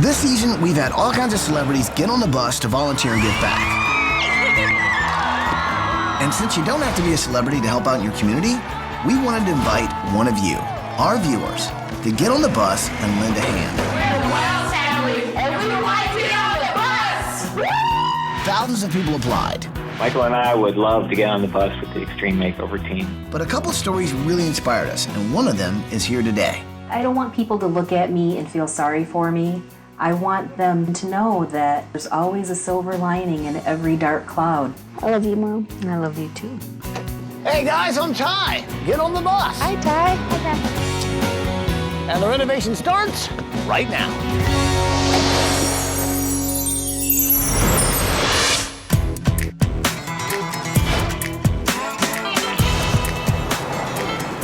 This season, we've had all kinds of celebrities get on the bus to volunteer and give back. And since you don't have to be a celebrity to help out in your community, we wanted to invite one of you, our viewers, to get on the bus and lend a hand. We're the Wells family, and we would like to get on the bus! Woo! Thousands of people applied. Michael and I would love to get on the bus with the Extreme Makeover team. But a couple stories really inspired us, and one of them is here today. I don't want people to look at me and feel sorry for me. I want them to know that there's always a silver lining in every dark cloud. I love you, Mom. And I love you too. Hey guys, I'm Ty. Get on the bus. Hi, Ty. Hi, And the renovation starts right now.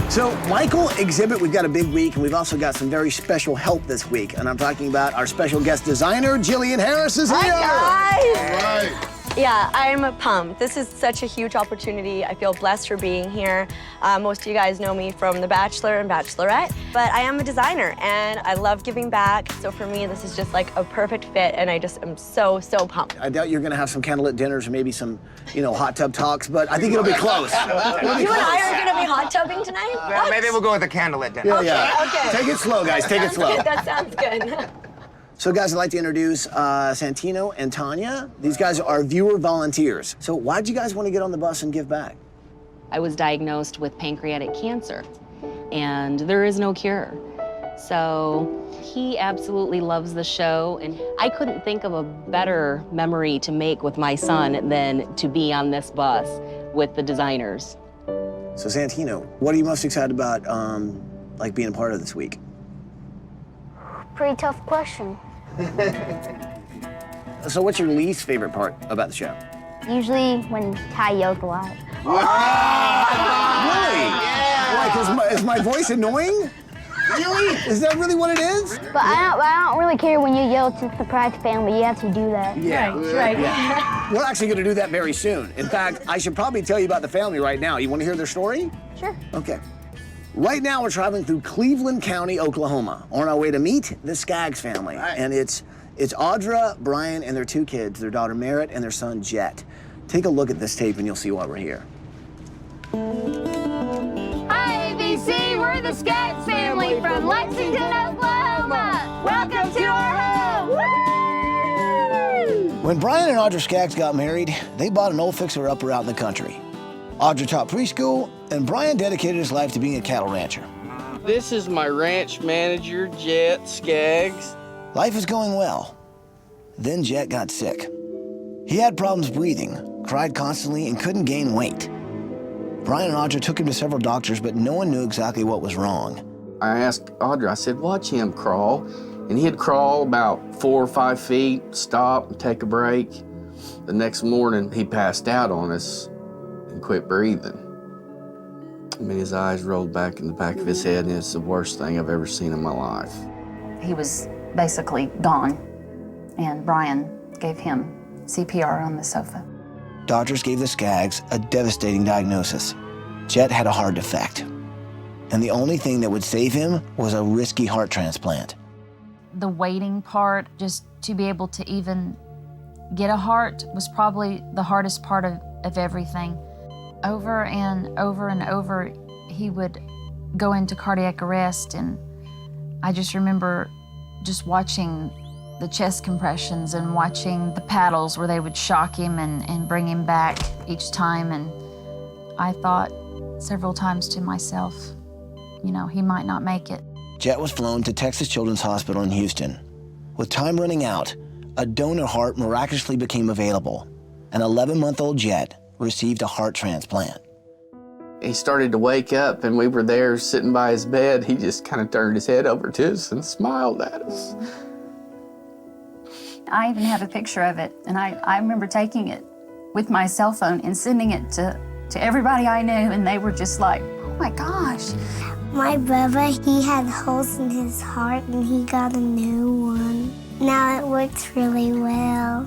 So, Michael, Exhibit, we've got a big week, and we've also got some very special help this week. And I'm talking about our special guest designer, Jillian Harris is here. Hi, guys. All right. Yeah, I'm pumped. This is such a huge opportunity. I feel blessed for being here. Most of you guys know me from The Bachelor and Bachelorette, but I am a designer and I love giving back. So for me, this is just like a perfect fit, and I just am so, so pumped. I doubt you're gonna have some candlelit dinners or maybe some, hot tub talks, but I think it'll be close. You and I are gonna be hot tubbing tonight? Well, maybe we'll go with a candlelit dinner. Yeah. Take it slow, guys, take it slow. That sounds good. So guys, I'd like to introduce Santino and Tanya. These guys are viewer volunteers. So why'd you guys want to get on the bus and give back? I was diagnosed with pancreatic cancer, and there is no cure. So he absolutely loves the show, and I couldn't think of a better memory to make with my son than to be on this bus with the designers. So Santino, what are you most excited about being a part of this week? Pretty tough question. So what's your least favorite part about the show? Usually when Ty yells a lot. Really? Yeah. Like, is my voice annoying? Really? Is that really what it is? But I don't really care when you yell to surprise family. You have to do that. Yeah. Right. Yeah. We're actually going to do that very soon. In fact, I should probably tell you about the family right now. You want to hear their story? Sure. Okay. Right now, we're traveling through Cleveland County, Oklahoma, on our way to meet the Skaggs family. Right. And it's Audra, Brian, and their two kids, their daughter Merritt and their son Jhett. Take a look at this tape and you'll see why we're here. Hi, ABC, we're the Skaggs family from Lexington, Oklahoma. Welcome to our home. Woo! When Brian and Audra Skaggs got married, they bought an old fixer-upper out in the country. Audra taught preschool, and Brian dedicated his life to being a cattle rancher. This is my ranch manager, Jhett Skaggs. Life is going well. Then Jhett got sick. He had problems breathing, cried constantly, and couldn't gain weight. Brian and Audra took him to several doctors, but no one knew exactly what was wrong. I asked Audra, I said, watch him crawl. And he'd crawl about 4 or 5 feet, stop, and take a break. The next morning, he passed out on us and quit breathing. I mean, his eyes rolled back in the back of his head, and it's the worst thing I've ever seen in my life. He was basically gone, and Brian gave him CPR on the sofa. Doctors gave the Skaggs a devastating diagnosis. Jhett had a heart defect, and the only thing that would save him was a risky heart transplant. The waiting part, just to be able to even get a heart, was probably the hardest part of everything. Over and over and over, he would go into cardiac arrest, and I just remember just watching the chest compressions and watching the paddles where they would shock him and bring him back each time, and I thought several times to myself, he might not make it. Jhett was flown to Texas Children's Hospital in Houston. With time running out, a donor heart miraculously became available. An 11-month-old Jhett received a heart transplant. He started to wake up, and we were there sitting by his bed. He just kind of turned his head over to us and smiled at us. I even have a picture of it, and I remember taking it with my cell phone and sending it to everybody I knew, and they were just like, oh my gosh. My brother, he had holes in his heart and he got a new one. Now it works really well.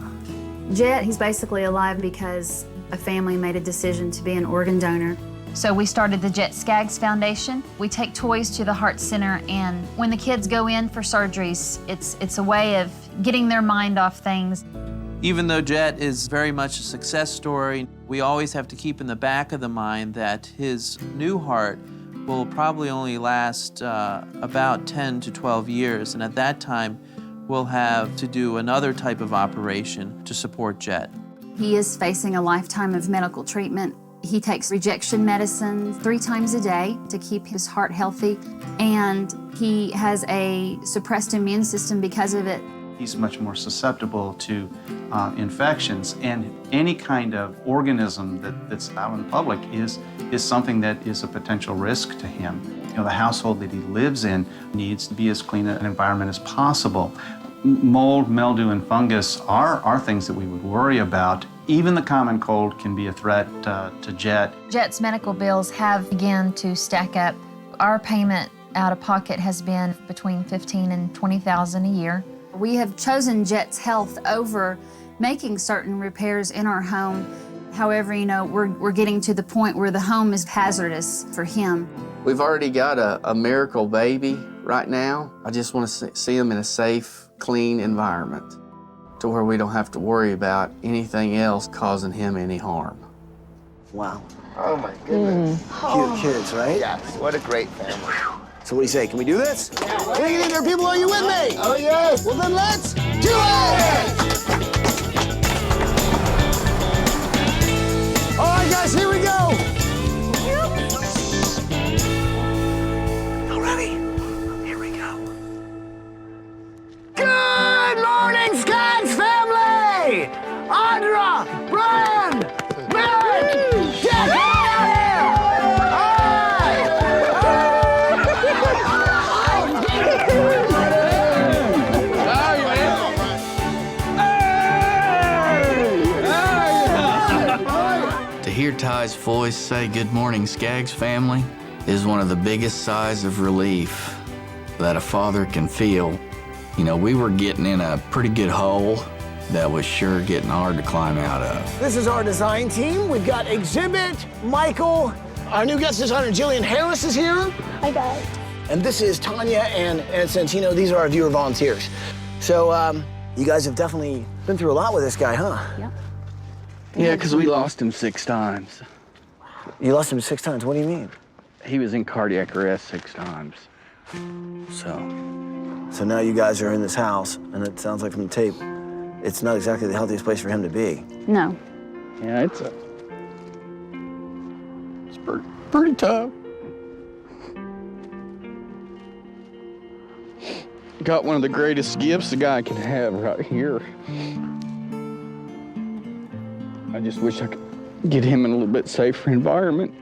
Jhett, he's basically alive because a family made a decision to be an organ donor. So we started the Jhett Skaggs Foundation. We take toys to the Heart Center, and when the kids go in for surgeries, it's a way of getting their mind off things. Even though Jhett is very much a success story, we always have to keep in the back of the mind that his new heart will probably only last about 10 to 12 years, and at that time, we'll have to do another type of operation to support Jhett. He is facing a lifetime of medical treatment. He takes rejection medicine 3 times a day to keep his heart healthy, and he has a suppressed immune system because of it. He's much more susceptible to infections, and any kind of organism that's out in public is something that is a potential risk to him. You know, the household that he lives in needs to be as clean an environment as possible. Mold, mildew, and fungus are things that we would worry about. Even the common cold can be a threat to Jhett. Jhett's medical bills have begun to stack up. Our payment out of pocket has been between $15,000 and $20,000 a year. We have chosen Jhett's health over making certain repairs in our home. However, you know, we're getting to the point where the home is hazardous for him. We've already got a miracle baby right now. I just want to see him in a safe, clean environment to where we don't have to worry about anything else causing him any harm. Wow. Oh my goodness. Cute kids, right? Yes, what a great family. So what do you say? Can we do this? Yeah. Bring it in there, people. Are you with me? Oh yes. Well then let's do it! All right, guys, here we go. Y'all ready? Here we go. Good morning, Skaggs family! Audra, Brian, Merritt, Jhett, get out here! To hear Ty's voice say, "Good morning, Skaggs family," is one of the biggest sighs of relief that a father can feel. You know, we were getting in a pretty good hole that was sure getting hard to climb out of. This is our design team. We've got Exhibit, Michael, our new guest designer, Jillian Harris is here. Hi, guys. And this is Tanya and Santino. These are our viewer volunteers. So you guys have definitely been through a lot with this guy, huh? Yeah. Yeah, because we lost him 6 times. You lost him 6 times. What do you mean? He was in cardiac arrest 6 times. So now you guys are in this house, and it sounds like from the tape, it's not exactly the healthiest place for him to be. No. Yeah, it's pretty tough. Got one of the greatest gifts a guy can have right here. I just wish I could get him in a little bit safer environment.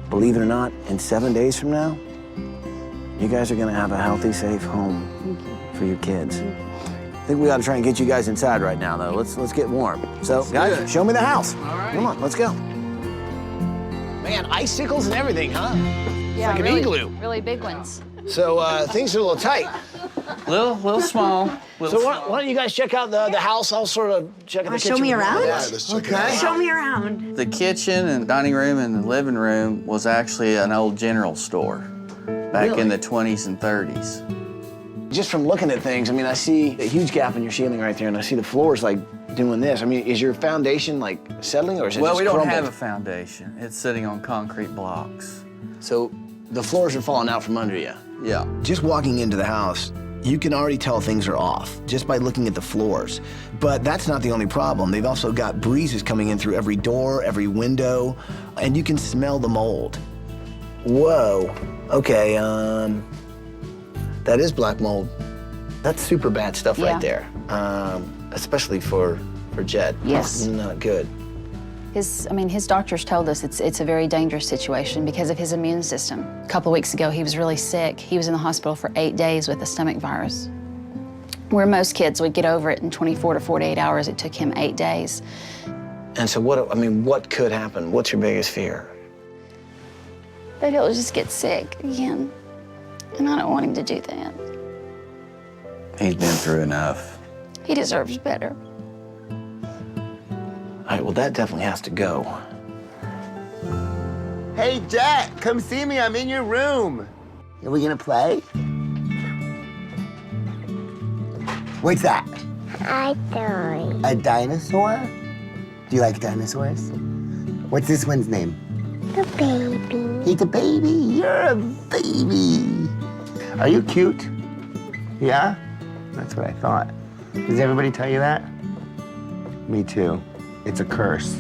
Believe it or not, in 7 days from now, you guys are gonna have a healthy, safe home for your kids. I think we ought to try and get you guys inside right now, though. Let's get warm. So, guys, show me the house. All right. Come on, let's go. Man, icicles and everything, huh? Yeah, like an really, igloo. really big ones. So things are a little tight. Little small. So why don't you guys check out the house? I'll sort of check out the kitchen. Show me around? Yeah, let's check it out. Show me around. The kitchen and dining room and the living room was actually an old general store back in the 20s and 30s. Just from looking at things, I mean, I see a huge gap in your ceiling right there, and I see the floors like doing this. I mean, is your foundation like settling, or is it Well, just we don't crumbled? have a foundation. It's sitting on concrete blocks. So the floors are falling out from under you. Yeah. Just walking into the house, you can already tell things are off just by looking at the floors. But that's not the only problem. They've also got breezes coming in through every door, every window, and you can smell the mold. Whoa. Okay, that is black mold. That's super bad stuff right there. Especially for Jhett. Yes. Not good. His doctors told us it's a very dangerous situation because of his immune system. A couple of weeks ago, he was really sick. He was in the hospital for 8 days with a stomach virus. Where most kids would get over it in 24 to 48 hours, it took him 8 days. And so what could happen? What's your biggest fear? That he'll just get sick again. And I don't want him to do that. He's been through enough. He deserves better. All right, well, that definitely has to go. Hey, Jhett, come see me. I'm in your room. Are we gonna play? What's that? I died. A dinosaur? Do you like dinosaurs? What's this one's name? The baby. He's a baby. You're a baby. Are you cute? Yeah? That's what I thought. Does everybody tell you that? Me too. It's a curse.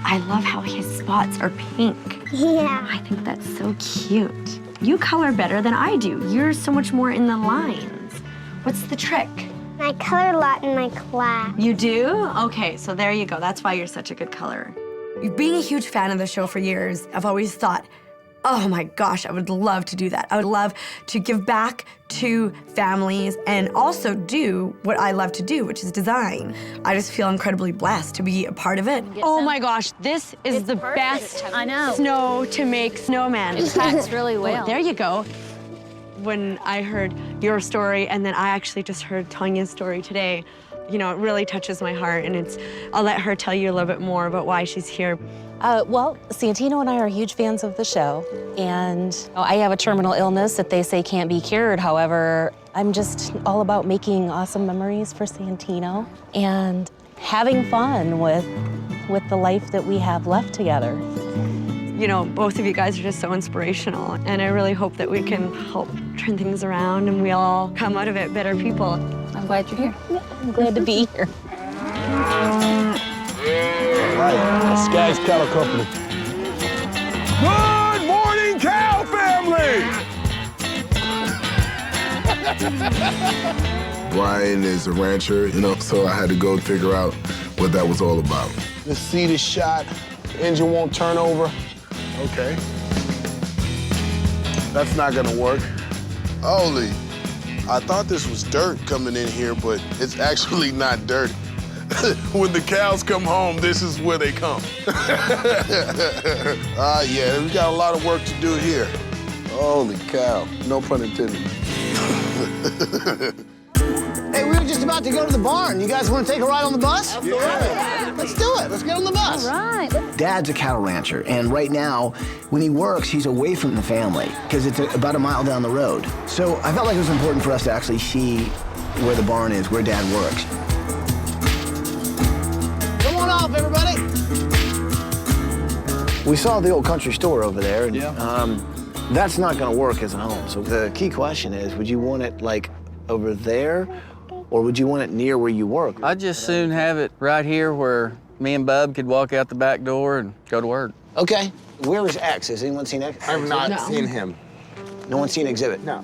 I love how his spots are pink. Yeah. I think that's so cute. You color better than I do. You're so much more in the lines. What's the trick? I color a lot in my class. You do? Okay, so there you go. That's why you're such a good colorer. Being a huge fan of the show for years, I've always thought, oh my gosh, I would love to do that. I would love to give back to families and also do what I love to do, which is design. I just feel incredibly blessed to be a part of it. Oh my gosh, this is the best snow to make snowman. It packs really well. There you go. When I heard your story and then I actually just heard Tanya's story today, you know, it really touches my heart, and I'll let her tell you a little bit more about why she's here. Well, Santino and I are huge fans of the show, and I have a terminal illness that they say can't be cured. However, I'm just all about making awesome memories for Santino and having fun with the life that we have left together. You know, both of you guys are just so inspirational, and I really hope that we can help turn things around and we all come out of it better people. I'm glad you're here. Yeah, I'm glad to be here. Right, Skaggs Cattle Company. Good morning, cow family! Brian is a rancher, you know, so I had to go figure out what that was all about. The seat is shot, the engine won't turn over. Okay. That's not gonna work. Holy, I thought this was dirt coming in here, but it's actually not dirt. When the cows come home, this is where they come. Yeah, we got a lot of work to do here. Holy cow, no pun intended. Hey, we were just about to go to the barn. You guys want to take a ride on the bus? Absolutely. Yeah. Let's do it. Let's get on the bus. All right. Dad's a cattle rancher, and right now, when he works, he's away from the family because it's about a mile down the road. So I felt like it was important for us to actually see where the barn is, where Dad works. Come on off, everybody. We saw the old country store over there, and that's not going to work as a home. So the key question is, would you want it like over there, or would you want it near where you work? I'd just soon have it right here where me and Bub could walk out the back door and go to work. Okay. Where is X? Has anyone seen X? I've not seen him. No one's seen Exhibit? No.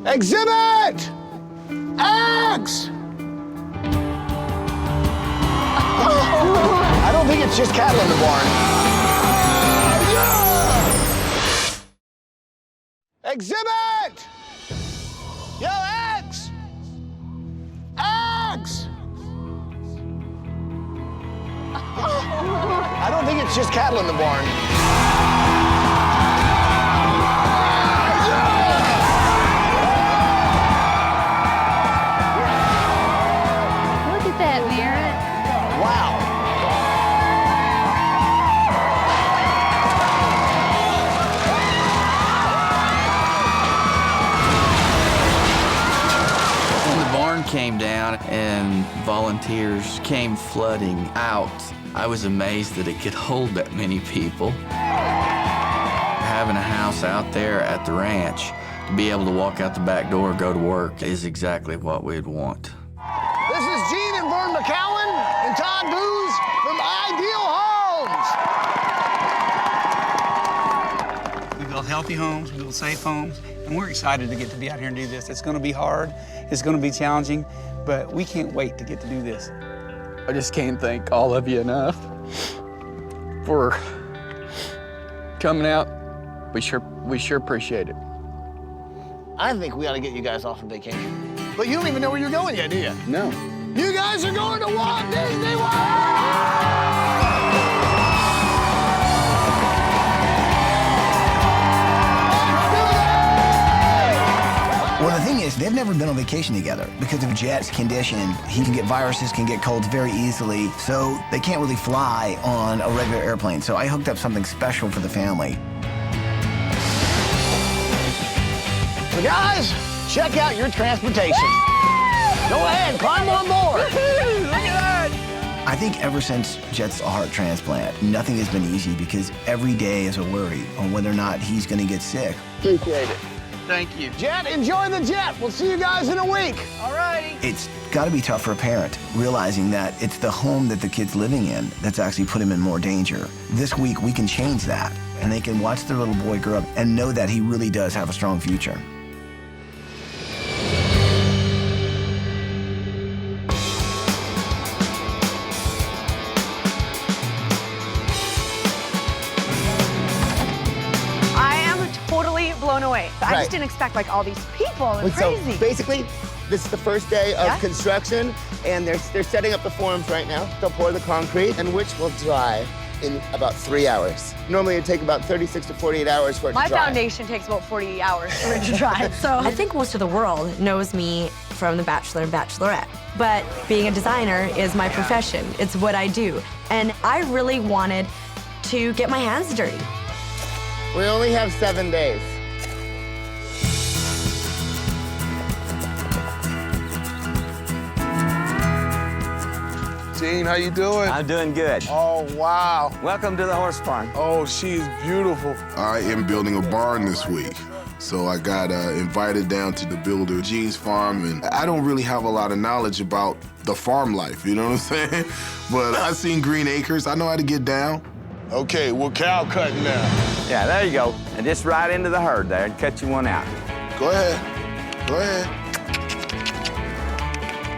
Exhibit! X! I don't think it's just cattle in the barn. Exhibit! Yo, X! X! I don't think it's just cattle in the barn. Look at that, Merritt. Wow. When the barn came down and volunteers came flooding out, I was amazed that it could hold that many people. Having a house out there at the ranch, to be able to walk out the back door and go to work is exactly what we'd want. This is Gene and Vern McCowan and Todd Booz from Ideal Homes. We build healthy homes, we build safe homes, and we're excited to get to be out here and do this. It's going to be hard, it's going to be challenging, but we can't wait to get to do this. I just can't thank all of you enough for coming out. We sure appreciate it. I think we ought to get you guys off on vacation. But you don't even know where you're going yet, do you? No. You guys are going to Walt Disney World! Well, the thing is, they've never been on vacation together. Because of Jhett's condition, he can get viruses, can get colds very easily, so they can't really fly on a regular airplane. So I hooked up something special for the family. So guys, check out your transportation. Go ahead, climb on board. Look at that. I think ever since Jhett's heart transplant, nothing has been easy because every day is a worry on whether or not he's gonna get sick. Appreciate it. Thank you. Jhett, enjoy the jet. We'll see you guys in a week. All righty. It's gotta be tough for a parent, realizing that it's the home that the kid's living in that's actually put him in more danger. This week, we can change that, and they can watch their little boy grow up and know that he really does have a strong future. Blown away. I just didn't expect like all these people. It's crazy. So basically, this is the first day of construction, and they're setting up the forms right now. They'll pour the concrete, and which will dry in about 3 hours. Normally, it'd take about 36 to 48 hours for it to dry. My foundation takes about 40 hours for it to dry. So I think most of the world knows me from The Bachelor and Bachelorette. But being a designer is my profession. It's what I do. And I really wanted to get my hands dirty. We only have 7 days. Jean, how you doing? I'm doing good. Oh, wow. Welcome to the horse farm. Oh, she's beautiful. I am building a barn this week. So I got invited down to the builder Jean's farm, and I don't really have a lot of knowledge about the farm life, you know what I'm saying? But I've seen green acres. I know how to get down. Okay, we're cow cutting now. Yeah, there you go. And just right into the herd there and cut you one out. Go ahead. Go ahead.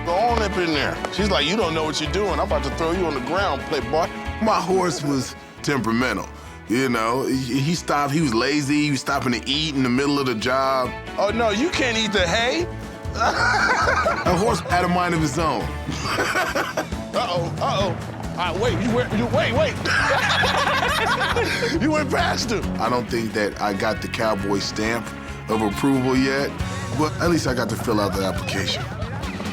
Go on up in there. She's like, you don't know what you're doing. I'm about to throw you on the ground, playboy. My horse was temperamental. You know, he stopped, he was lazy, he was stopping to eat in the middle of the job. Oh, no, you can't eat the hay. A horse had a mind of his own. Uh-oh. All right, wait, wait. You went past him. I don't think that I got the cowboy stamp of approval yet, but at least I got to fill out the application.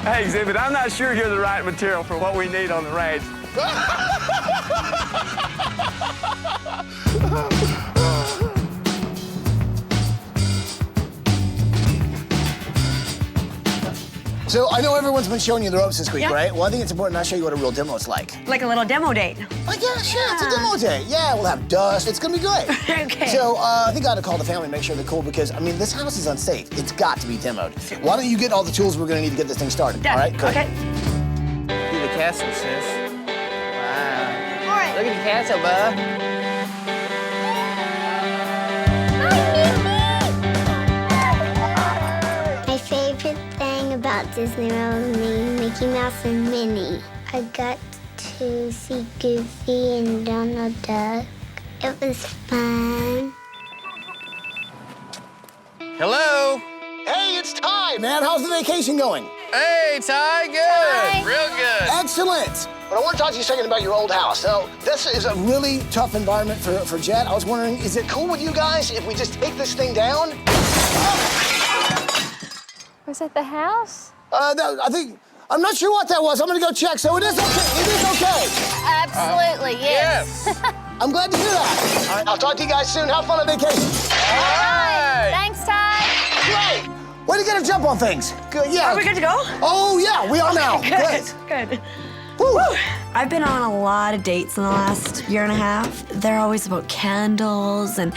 Hey, Exhibit, I'm not sure you're the right material for what we need on the range. So I know everyone's been showing you the ropes this week, right? Well, I think it's important I show you what a real demo's like. Like a little demo date. Like, yeah, sure, it's a demo day. Yeah, we'll have dust. It's gonna be great. Okay. So I think I ought to call the family and make sure they're cool because, I mean, this house is unsafe. It's got to be demoed. Why don't you get all the tools we're gonna need to get this thing started, all right? Good. Okay. Do the castle, sis. Wow. All right. Look at the castle, bub. My favorite thing about Disney World was meeting Mickey Mouse and Minnie. I got to see Goofy and Donald Duck. It was fun. Hello. Hey, it's Ty, man. How's the vacation going? Hey, Ty, good. Real good. Excellent. But I want to talk to you a second about your old house. So this is a really tough environment for Jhett. I was wondering, is it cool with you guys if we just take this thing down? Was that the house? I'm not sure what that was. I'm gonna go check. So it is okay. It is okay. Absolutely, yes. I'm glad to hear that. All right, I'll talk to you guys soon. Have fun on vacation. All right. Thanks, Ty. Great. Way to get a jump on things. Good, yeah. Are we good to go? Oh, yeah, we are now. Good. Woo. I've been on a lot of dates in the last year and a half. They're always about candles and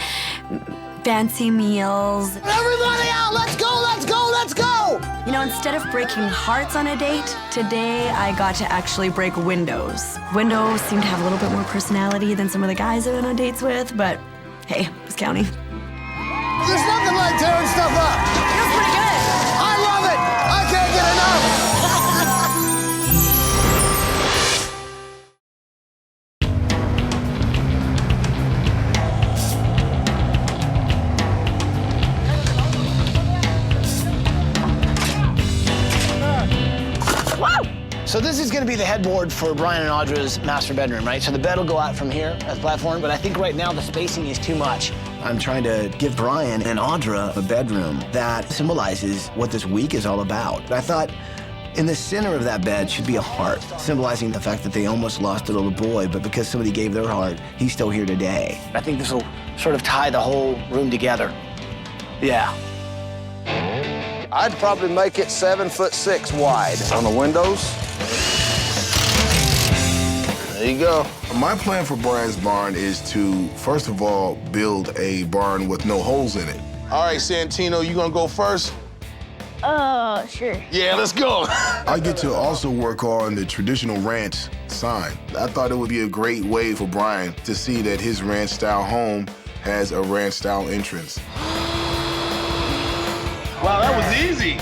fancy meals. Everybody out, let's go, let's go, let's go! You know, instead of breaking hearts on a date, today I got to actually break windows. Windows seem to have a little bit more personality than some of the guys I've been on dates with, but hey, it's counting. There's nothing like tearing stuff up. Feels pretty good. I love it. I can't get enough. So this is gonna be the headboard for Brian and Audra's master bedroom, right? So the bed will go out from here as a platform, but I think right now the spacing is too much. All I'm trying to give Brian and Audra a bedroom that symbolizes what this week is all about. I thought in the center of that bed should be a heart, symbolizing the fact that they almost lost a little boy, but because somebody gave their heart, he's still here today. I think this will sort of tie the whole room together. Yeah. I'd probably make it 7'6" wide on the windows. There you go. My plan for Brian's barn is to, first of all, build a barn with no holes in it. All right, Santino, you gonna go first? Sure. Yeah, let's go. I get to also work on the traditional ranch sign. I thought it would be a great way for Brian to see that his ranch-style home has a ranch-style entrance. Wow, that was easy.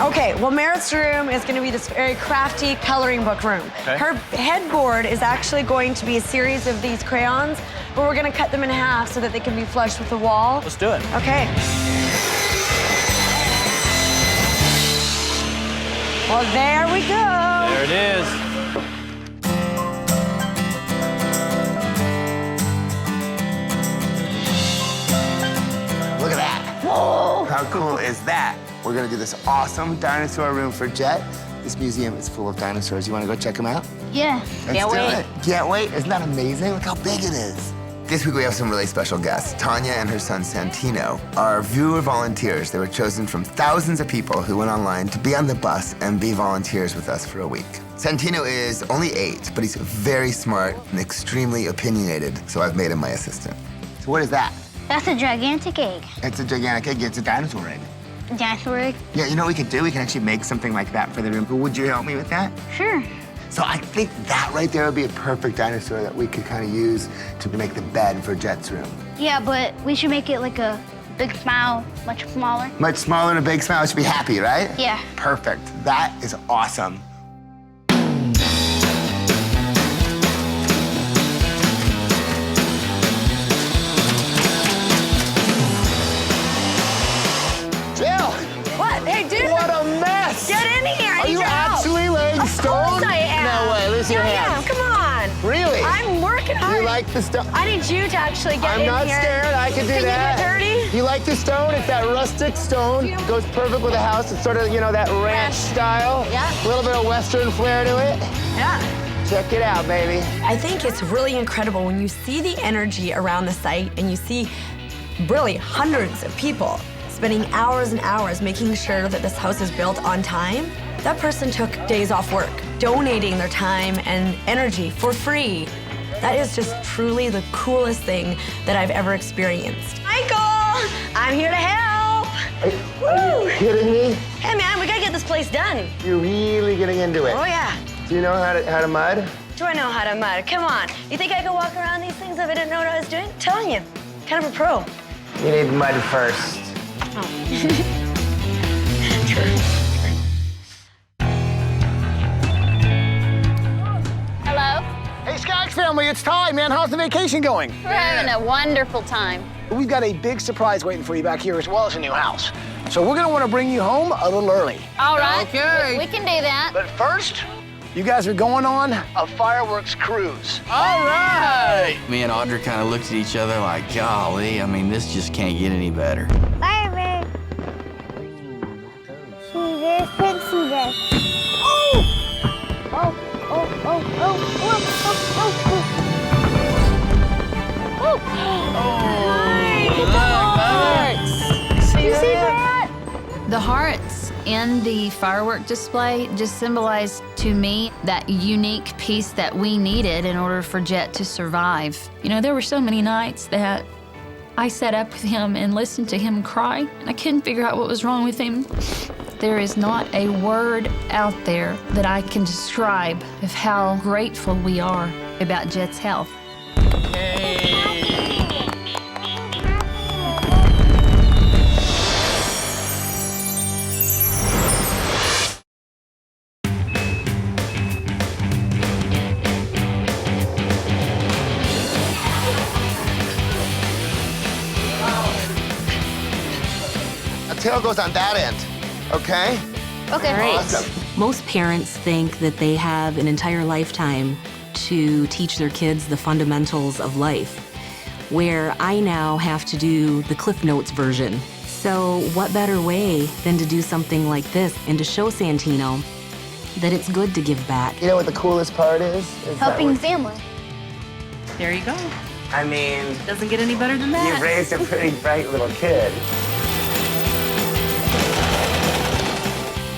Okay, well, Merritt's room is going to be this very crafty coloring book room. Okay. Her headboard is actually going to be a series of these crayons, but we're going to cut them in half so that they can be flush with the wall. Let's do it. Okay. Well, there we go. There it is. Look at that. Whoa! How cool is that? We're gonna do this awesome dinosaur room for Jhett. This museum is full of dinosaurs. You wanna go check them out? Yeah. Let's do it. Can't wait. Isn't that amazing? Look how big it is. This week we have some really special guests. Tanya and her son Santino are viewer volunteers. They were chosen from thousands of people who went online to be on the bus and be volunteers with us for a week. Santino is only 8, but he's very smart and extremely opinionated, so I've made him my assistant. So what is that? That's a gigantic egg. It's a gigantic egg. It's a dinosaur egg. A dinosaur egg? Yeah, you know what we could do? We can actually make something like that for the room. Would you help me with that? Sure. So I think that right there would be a perfect dinosaur that we could kind of use to make the bed for Jhett's room. Yeah, but we should make it like a big smile, much smaller. Much smaller and a big smile. It should be happy, right? Yeah. Perfect. That is awesome. What? Hey, dude. What a mess. Get in here. I Are need you your help. actually laying Of stone? course I am. No way. Lose your Here I hands. am. Come on. Really? I'm working hard. You like the stone? I need you to actually get I'm in not here. scared. I can do Can that. you get dirty? You like the stone? It's that rustic stone. You know- Goes perfect with the house. It's sort of, you know, that ranch style. Yeah. A little bit of Western flair to it. Yeah. Check it out, baby. I think it's really incredible when you see the energy around the site and you see really hundreds of people spending hours and hours making sure that this house is built on time. That person took days off work, donating their time and energy for free. That is just truly the coolest thing that I've ever experienced. Michael, I'm here to help. Are you kidding me? Hey man, we gotta get this place done. You're really getting into it. Oh yeah. Do you know how to mud? Do I know how to mud? Come on. You think I could walk around these things if I didn't know what I was doing? I'm telling you, kind of a pro. You need mud first. Hello? Hey, Skaggs family, it's Ty, man. How's the vacation going? We're having a wonderful time. We've got a big surprise waiting for you back here as well as a new house. So we're gonna wanna bring you home a little early. All right. Okay. We can do that. But first, you guys are going on a fireworks cruise. All right. Me and Audra kind of looked at each other like, golly, I mean, this just can't get any better. Fireworks. See this and see this. Oh, oh, oh, oh, oh, oh, oh, See you see that? The hearts in the firework display just symbolized to me that unique piece that we needed in order for Jhett to survive. You know, there were so many nights that I sat up with him and listened to him cry, and I couldn't figure out what was wrong with him. There is not a word out there that I can describe of how grateful we are about Jhett's health. A tail goes on that end, okay? Okay. Awesome. Most parents think that they have an entire lifetime to teach their kids the fundamentals of life, where I now have to do the Cliff Notes version. So what better way than to do something like this and to show Santino that it's good to give back. You know what the coolest part is Helping family. There you go. I mean, Doesn't get any better than that. you raised a pretty bright little kid.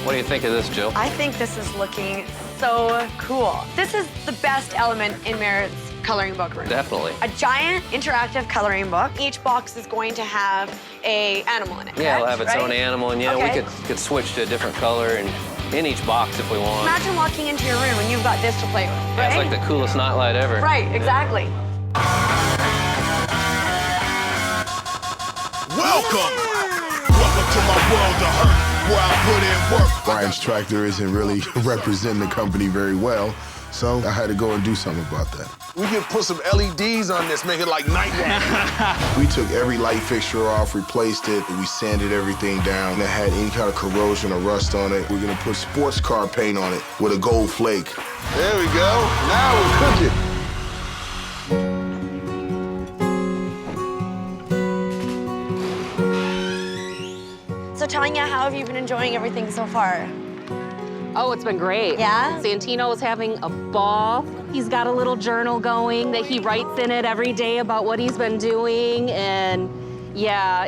What do you think of this, Jill? I think this is looking so cool. This is the best element in Merritt's coloring book room. Definitely. A giant interactive coloring book. Each box is going to have an animal in it. Yeah, it'll correct? have its own Right? animal, and Okay. we could switch to a different color and in each box if we want. Imagine walking into your room and you've got this to play with, Yeah, right? it's like the coolest nightlight ever. Right, exactly. Welcome! Welcome to my world of hurt, where I put in work. Brian's tractor isn't really representing the company very well, so I had to go and do something about that. We could put some LEDs on this, make it like night light. We took every light fixture off, replaced it, and we sanded everything down. And it had any kind of corrosion or rust on it. We're gonna put sports car paint on it with a gold flake. There we go. Now we're cooking. So Tanya, how have you been enjoying everything so far? Oh, it's been great. Yeah? Santino is having a ball. He's got a little journal going that he writes in it every day about what he's been doing, and yeah,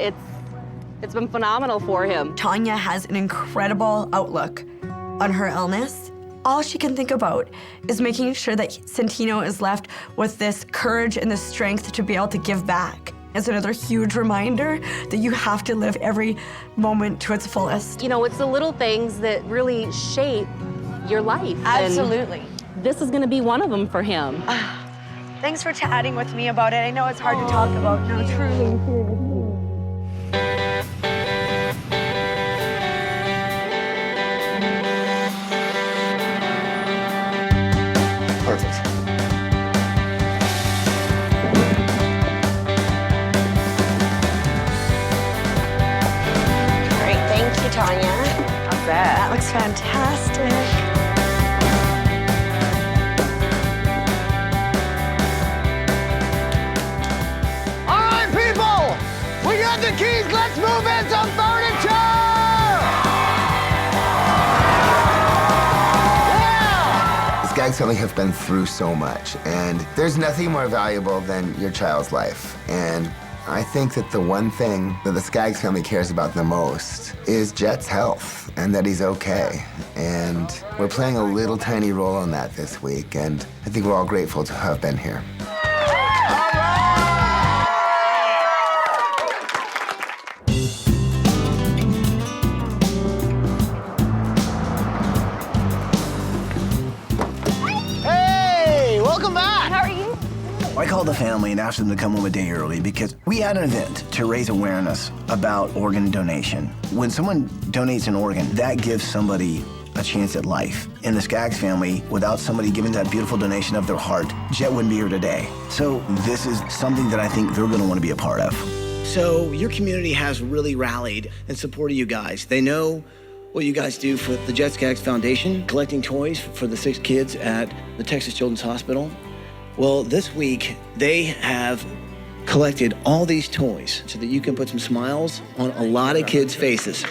it's been phenomenal for him. Tanya has an incredible outlook on her illness. All she can think about is making sure that Santino is left with this courage and the strength to be able to give back. It's another huge reminder that you have to live every moment to its fullest. You know, it's the little things that really shape your life. Absolutely. And this is gonna be one of them for him. Thanks for chatting with me about it. I know it's hard to talk about. No, truly. Perfect. Great, thank you, Tanya. How's that? That looks fantastic. All right, people, we got the keys. Let's move in some furniture. The Skaggs family have been through so much, and there's nothing more valuable than your child's life. And I think that the one thing that the Skaggs family cares about the most is Jhett's health and that he's okay. And we're playing a little tiny role in that this week, and I think we're all grateful to have been here. Hey, welcome back. How are you? I called the family and asked them to come home a day early because we had an event to raise awareness about organ donation. When someone donates an organ, that gives somebody a chance at life. In the Skaggs family, without somebody giving that beautiful donation of their heart, Jhett wouldn't be here today. So this is something that I think they're gonna wanna be a part of. So your community has really rallied in support of you guys. They know what you guys do for the Jhett Skaggs Foundation, collecting toys for the 6 kids at the Texas Children's Hospital. Well, this week, they have collected all these toys so that you can put some smiles on a lot of kids' faces.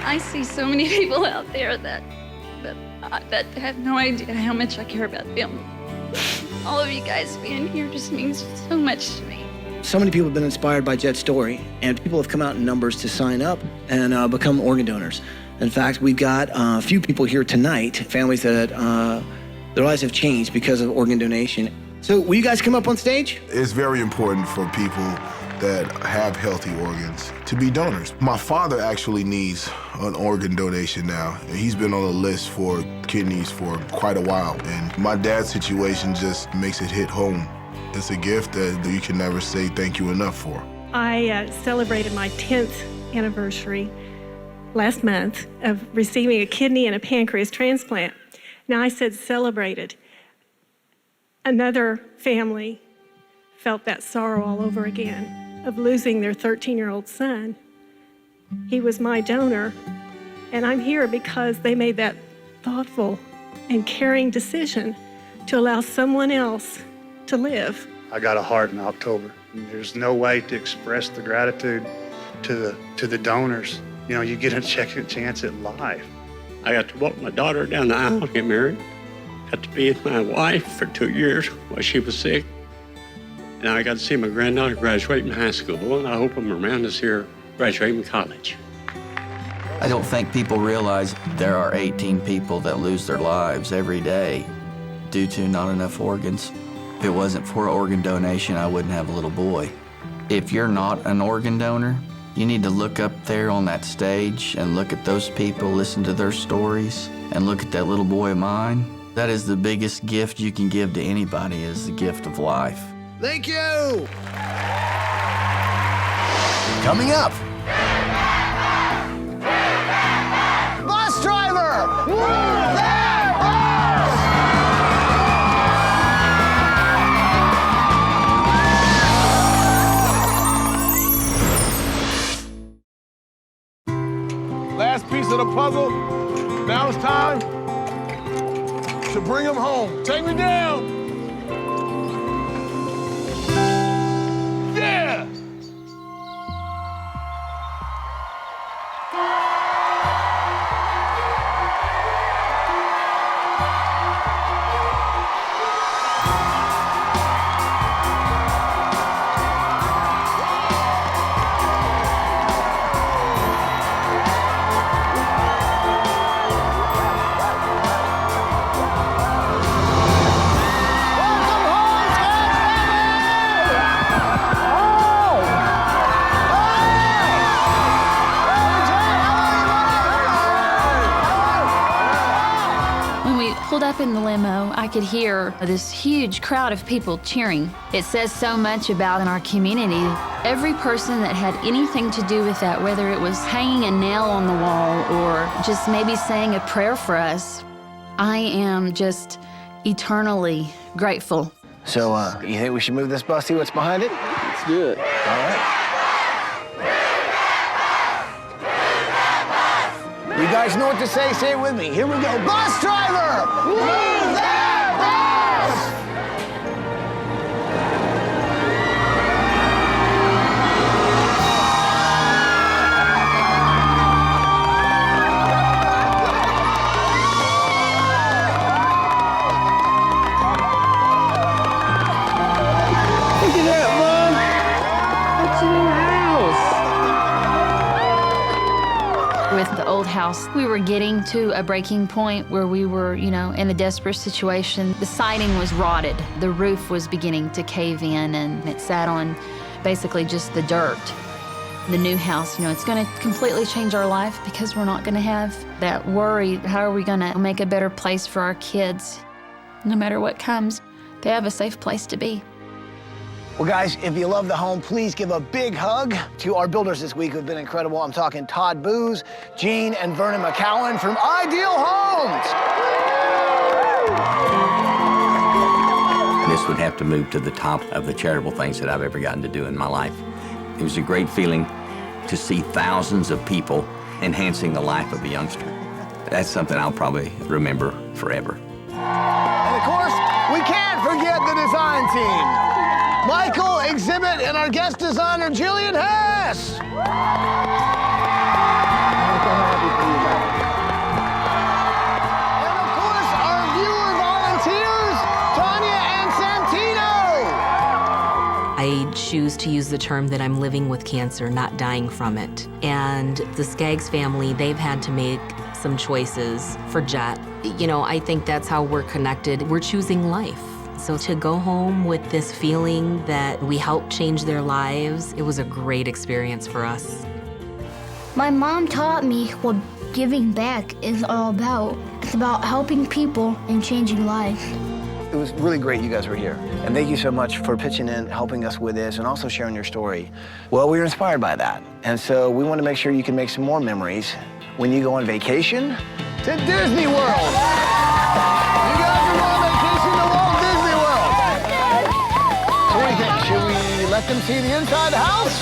I see so many people out there that have no idea how much I care about them. All of you guys being here just means so much to me. So many people have been inspired by Jhett's story, and people have come out in numbers to sign up and become organ donors. In fact, we've got a few people here tonight, families that their lives have changed because of organ donation. So will you guys come up on stage? It's very important for people that have healthy organs to be donors. My father actually needs an organ donation now. He's been on the list for kidneys for quite a while, and my dad's situation just makes it hit home. It's a gift that you can never say thank you enough for. I celebrated my 10th anniversary last month of receiving a kidney and a pancreas transplant. Now, I said celebrated. Another family felt that sorrow all over again of losing their 13-year-old son. He was my donor, And I'm here because they made that thoughtful and caring decision to allow someone else to live. I got a heart in October. There's no way to express the gratitude to the donors. You know, you get a second chance at life. I got to walk my daughter down the aisle to get married. Got to be with my wife for 2 years while she was sick. And I got to see my granddaughter graduate from high school, and I hope I'm around this year graduating college. I don't think people realize there are 18 people that lose their lives every day due to not enough organs. If it wasn't for organ donation, I wouldn't have a little boy. If you're not an organ donor, you need to look up there on that stage and look at those people, listen to their stories, and look at that little boy of mine. That is the biggest gift you can give to anybody, is the gift of life. Thank you! Coming up. Bus driver! Move that bus! Last piece of the puzzle. Now it's time to bring him home. Take me down. Yeah! Pulled up in the limo, I could hear this huge crowd of people cheering. It says so much about in our community. Every person that had anything to do with that, whether it was hanging a nail on the wall or just maybe saying a prayer for us, I am just eternally grateful. So, you think we should move this bus, see what's behind it? Let's do it. All right. You guys know what to say it with me. Here we go. Bus driver! Move that bus! Look at that, Mom! That's a new house! With the old house, we were getting to a breaking point where we were, in a desperate situation. The siding was rotted. The roof was beginning to cave in, and it sat on basically just the dirt. The new house, it's going to completely change our life because we're not going to have that worry. How are we going to make a better place for our kids? No matter what comes, they have a safe place to be. Well, guys, if you love the home, please give a big hug to our builders this week who've been incredible. I'm talking Todd Booz, Gene, and Vernon McCowan from Ideal Homes. This would have to move to the top of the charitable things that I've ever gotten to do in my life. It was a great feeling to see thousands of people enhancing the life of a youngster. That's something I'll probably remember forever. And of course, we can't forget the design team. Michael, Exhibit, and our guest designer, Jillian Hess. And of course, our viewer volunteers, Tanya and Santino. I choose to use the term that I'm living with cancer, not dying from it. And the Skaggs family, they've had to make some choices for Jhett. I think that's how we're connected. We're choosing life. So to go home with this feeling that we helped change their lives, it was a great experience for us. My mom taught me what giving back is all about. It's about helping people and changing lives. It was really great you guys were here. And thank you so much for pitching in, helping us with this, and also sharing your story. Well, we were inspired by that. And so we want to make sure you can make some more memories when you go on vacation to Disney World. You guys are going on vacation to Walt Disney World. So what do you think? Should we let them see the inside the house?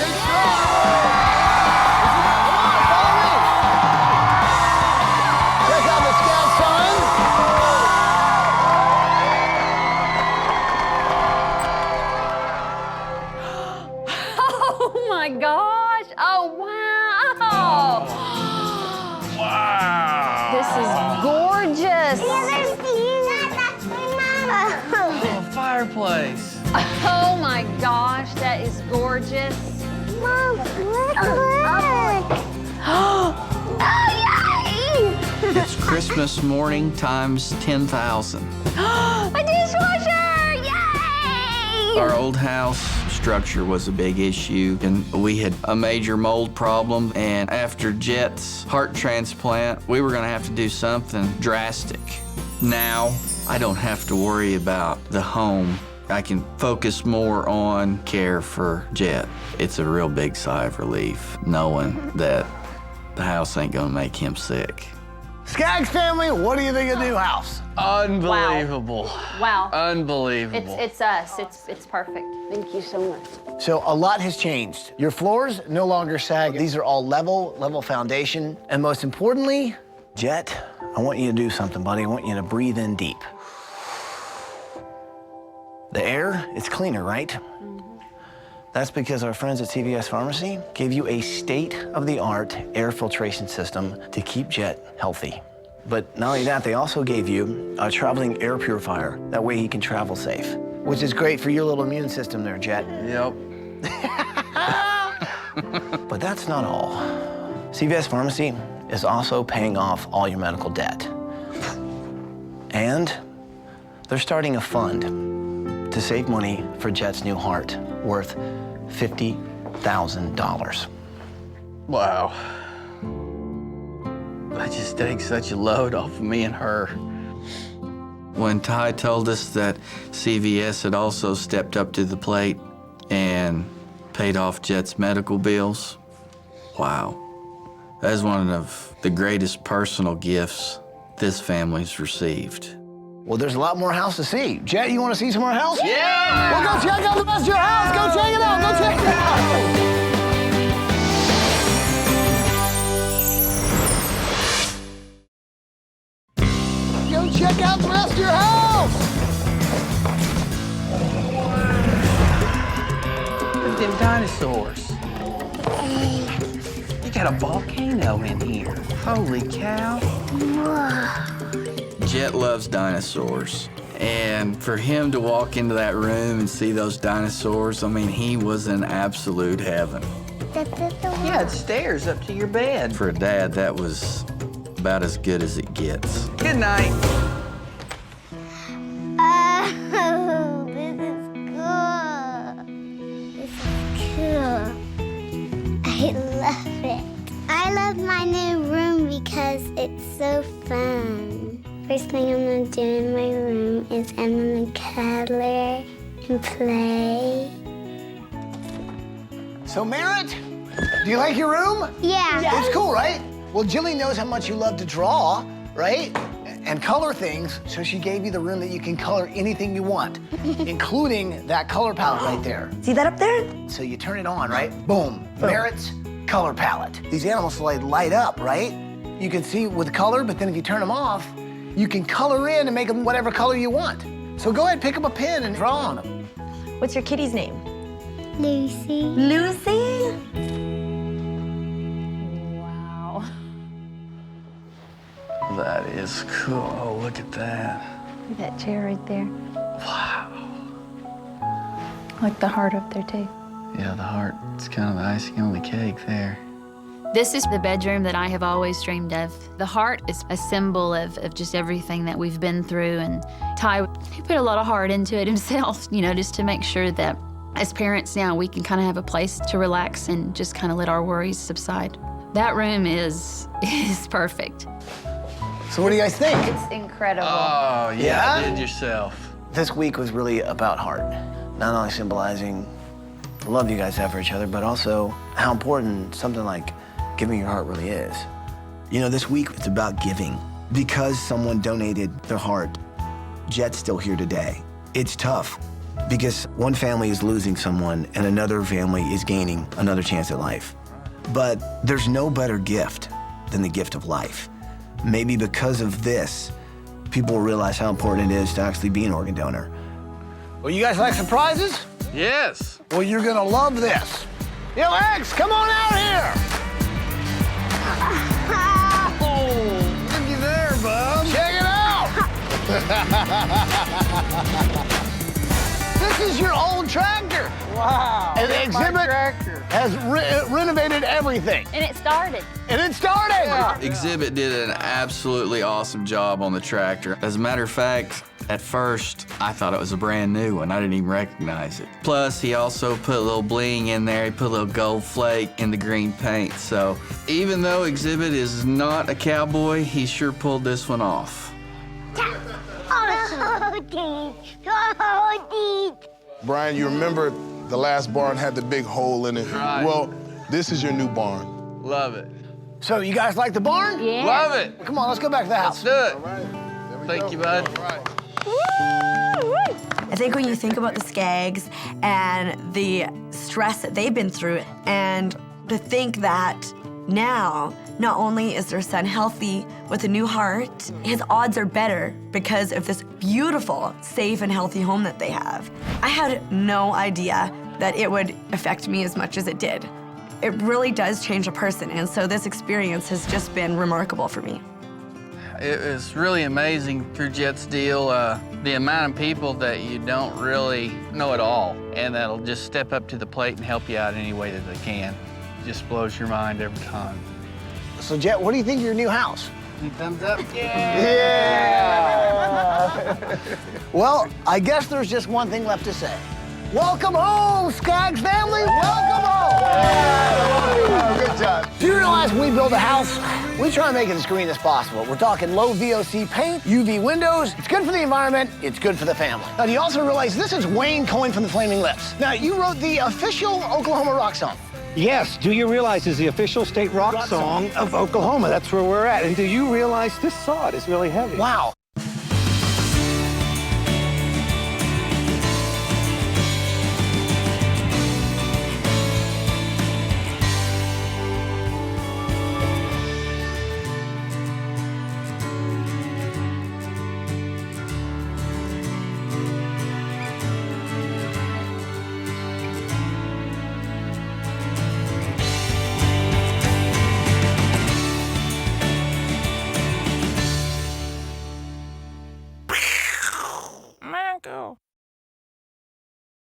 my gosh. Oh, wow. Wow. This is gorgeous. Oh, fireplace. Oh my gosh, that is gorgeous. Mom, look. Oh, yay! It's Christmas morning times 10,000. A dishwasher! Yay! Our old house structure was a big issue, and we had a major mold problem. And after Jhett's heart transplant, we were gonna have to do something drastic. Now, I don't have to worry about the home. I can focus more on care for Jhett. It's a real big sigh of relief knowing that the house ain't gonna make him sick. Skaggs family, what do you think of the new house? Unbelievable. Wow. Unbelievable. It's us. It's perfect. Thank you so much. So a lot has changed. Your floors no longer sag. These are all level foundation. And most importantly, Jhett, I want you to do something, buddy. I want you to breathe in deep. The air, it's cleaner, right? Mm-hmm. That's because our friends at CVS Pharmacy gave you a state-of-the-art air filtration system to keep Jhett healthy. But not only that, they also gave you a traveling air purifier. That way he can travel safe, which is great for your little immune system there, Jhett. Yep. But that's not all. CVS Pharmacy is also paying off all your medical debt. And they're starting a fund to save money for Jhett's new heart, worth $50,000. Wow. That just takes such a load off of me and her. When Ty told us that CVS had also stepped up to the plate and paid off Jhett's medical bills, wow. That is one of the greatest personal gifts this family's received. Well, there's a lot more house to see. Jhett, you want to see some more house? Yeah! Well, go check out the rest of your house. Go check it out. Go check it out. Go check out the rest of your house. Look at them dinosaurs. You got a volcano in here. Holy cow. Jhett loves dinosaurs. And for him to walk into that room and see those dinosaurs, I mean, he was in absolute heaven. Yeah, it's stairs up to your bed. For a dad, that was about as good as it gets. Good night. Oh, this is cool. I love it. I love my new room because it's so fun. First thing I'm gonna do in my room is I'm gonna color and play. So, Merritt, do you like your room? Yeah. It's cool, right? Well, Jilly knows how much you love to draw, right? And color things, so she gave you the room that you can color anything you want, including that color palette right there. See that up there? So you turn it on, right? Boom. Merritt's color palette. These animals light up, right? You can see with color, but then if you turn them off, you can color in and make them whatever color you want. So go ahead, pick up a pen and draw on them. What's your kitty's name? Lucy. Lucy? Wow. That is cool. Oh, look at that. Look at that chair right there. Wow. I like the heart up there, too. Yeah, the heart. It's kind of the icing on the cake there. This is the bedroom that I have always dreamed of. The heart is a symbol of just everything that we've been through, and Ty, he put a lot of heart into it himself, you know, just to make sure that as parents now, we can kind of have a place to relax and just kind of let our worries subside. That room is perfect. So what do you guys think? It's incredible. Oh, Yeah? Did yourself. This week was really about heart. Not only symbolizing the love you guys have for each other, but also how important something like giving your heart really is. You know, this week it's about giving. Because someone donated their heart, Jhett's still here today. It's tough because one family is losing someone and another family is gaining another chance at life. But there's no better gift than the gift of life. Maybe because of this, people will realize how important it is to actually be an organ donor. Well, you guys like surprises? Yes. Well, you're gonna love this. Yo, X, come on out here. Oh, looky there, bub. Check it out. This is your old tractor. Wow. And the that's my exhibit tractor. has renovated everything. And it started. And it started. Yeah. Exhibit did an absolutely awesome job on the tractor. As a matter of fact, at first, I thought it was a brand new one. I didn't even recognize it. Plus, he also put a little bling in there. He put a little gold flake in the green paint. So even though Exhibit is not a cowboy, he sure pulled this one off. Brian, you remember the last barn had the big hole in it? Right. Well, this is your new barn. Love it. So you guys like the barn? Yeah. Love it. Come on, let's go back to the house. Let's do it. Thank you, bud. I think when you think about the Skaggs and the stress that they've been through, and to think that now, not only is their son healthy with a new heart, his odds are better because of this beautiful, safe, and healthy home that they have. I had no idea that it would affect me as much as it did. It really does change a person, and so this experience has just been remarkable for me. It was really amazing through Jhett's deal, the amount of people that you don't really know at all, and that'll just step up to the plate and help you out any way that they can. It just blows your mind every time. So, Jhett, what do you think of your new house? Thumbs up. Yeah! Well, I guess there's just one thing left to say. Welcome home, Skaggs family! Welcome home! Yeah, good job. Do you realize when we build a house, we try to make it as green as possible. We're talking low VOC paint, UV windows. It's good for the environment, it's good for the family. Now, do you also realize this is Wayne Cohen from the Flaming Lips? Now, you wrote the official Oklahoma rock song. Yes, Do You Realize is the official state rock song of Oklahoma. That's where we're at. And do you realize this sod is really heavy? Wow.